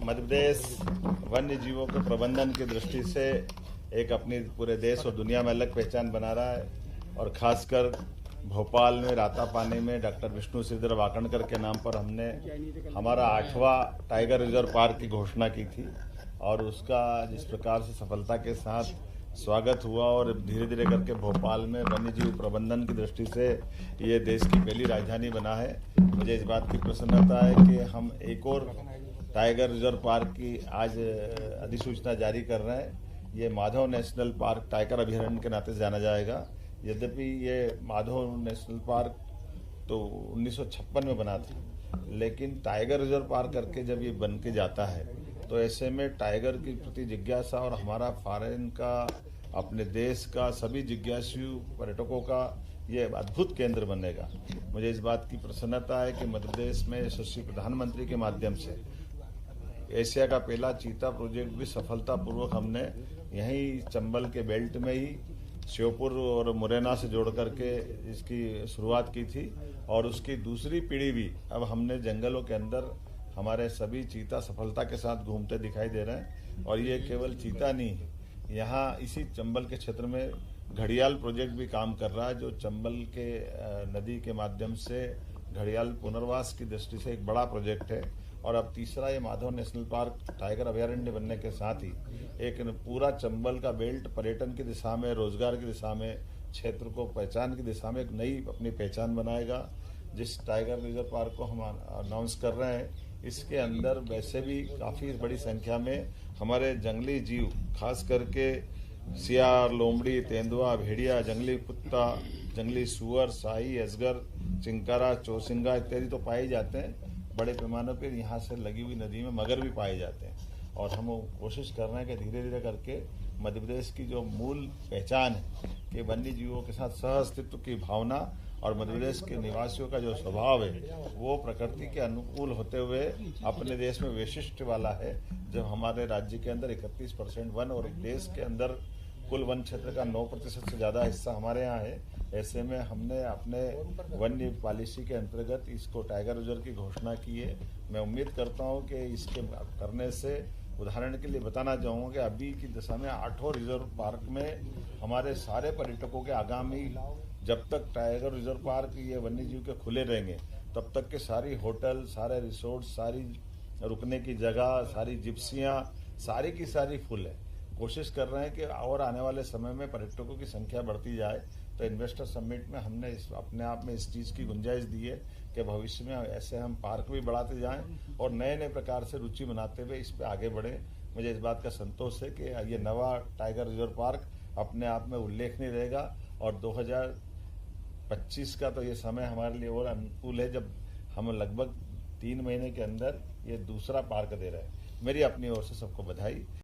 मध्य प्रदेश वन्य जीवों के प्रबंधन की दृष्टि से एक अपनी पूरे देश और दुनिया में अलग पहचान बना रहा है और खासकर भोपाल में रातापानी में डॉक्टर विष्णु श्रीधर वाकणकर के नाम पर हमने हमारा 8वां टाइगर रिजर्व पार्क की घोषणा की थी और उसका जिस प्रकार से सफलता के साथ स्वागत हुआ और धीरे धीरे करके भोपाल में वन्यजीव प्रबंधन की दृष्टि से ये देश की पहली राजधानी बना है। मुझे इस बात की प्रसन्नता है कि हम एक और टाइगर रिजर्व पार्क की आज अधिसूचना जारी कर रहे हैं। ये माधव नेशनल पार्क टाइगर अभयारण्य के नाते जाना जाएगा। यद्यपि ये माधव नेशनल पार्क तो 1956 में बना था, लेकिन टाइगर रिजर्व पार्क करके जब ये बन के जाता है तो ऐसे में टाइगर की प्रति जिज्ञासा और हमारा फॉरेन का, अपने देश का, सभी जिज्ञासु पर्यटकों का ये अद्भुत केंद्र बनेगा। मुझे इस बात की प्रसन्नता है कि मध्य प्रदेश में यशस्वी प्रधानमंत्री के माध्यम से एशिया का पहला चीता प्रोजेक्ट भी सफलतापूर्वक हमने यहीं चंबल के बेल्ट में ही श्योपुर और मुरैना से जोड़ करके इसकी शुरुआत की थी और उसकी दूसरी पीढ़ी भी अब हमने जंगलों के अंदर हमारे सभी चीता सफलता के साथ घूमते दिखाई दे रहे हैं। और ये केवल चीता नहीं, यहाँ इसी चंबल के क्षेत्र में घड़ियाल प्रोजेक्ट भी काम कर रहा है, जो चंबल के नदी के माध्यम से घड़ियाल पुनर्वास की दृष्टि से एक बड़ा प्रोजेक्ट है। और अब तीसरा ये माधव नेशनल पार्क टाइगर अभयारण्य बनने के साथ ही एक पूरा चंबल का बेल्ट पर्यटन की दिशा में, रोजगार की दिशा में, क्षेत्र को पहचान की दिशा में एक नई अपनी पहचान बनाएगा। जिस टाइगर रिजर्व पार्क को हम अनाउंस कर रहे हैं, इसके अंदर वैसे भी काफ़ी बड़ी संख्या में हमारे जंगली जीव, खास करके सियार, लोमड़ी, तेंदुआ, भेड़िया, जंगली कुत्ता, जंगली सुअर, शाही, अजगर, चिंकारा, चौसिंगा इत्यादि तो पाए जाते हैं। बड़े पैमाने पर यहाँ से लगी हुई नदी में मगर भी पाए जाते हैं। और हम कोशिश कर रहे हैं कि धीरे धीरे करके मध्य प्रदेश की जो मूल पहचान है कि वन्य जीवों के साथ सह अस्तित्व की भावना और मध्य प्रदेश के निवासियों का जो स्वभाव है वो प्रकृति के अनुकूल होते हुए अपने देश में वैशिष्ट वाला है। जब हमारे राज्य के अंदर 31% वन और देश के अंदर कुल वन क्षेत्र का 9% से ज़्यादा हिस्सा हमारे यहाँ है, ऐसे में हमने अपने वन्य पॉलिसी के अंतर्गत इसको टाइगर रिजर्व की घोषणा की है। मैं उम्मीद करता हूँ कि इसके करने से, उदाहरण के लिए बताना चाहूँगा कि अभी की दशा में 8 रिजर्व पार्क में हमारे सारे पर्यटकों के आगामी, जब तक टाइगर रिजर्व पार्क ये वन्य जीव के खुले रहेंगे तब तक के सारी होटल, सारे रिसोर्ट, सारी रुकने की जगह, सारी जिप्सियाँ, सारी की सारी फुल है। कोशिश कर रहे हैं कि और आने वाले समय में पर्यटकों की संख्या बढ़ती जाए। तो इन्वेस्टर समिट में हमने इस अपने आप में इस चीज़ की गुंजाइश दी है कि भविष्य में ऐसे हम पार्क भी बढ़ाते जाएं और नए नए प्रकार से रुचि बनाते हुए इस पे आगे बढ़ें। मुझे इस बात का संतोष है कि ये नवा टाइगर रिजर्व पार्क अपने आप में उल्लेखनीय रहेगा और 2025 का तो ये समय हमारे लिए और अनुकूल है, जब हम लगभग 3 महीने के अंदर ये दूसरा पार्क दे रहे हैं। मेरी अपनी ओर से सबको बधाई।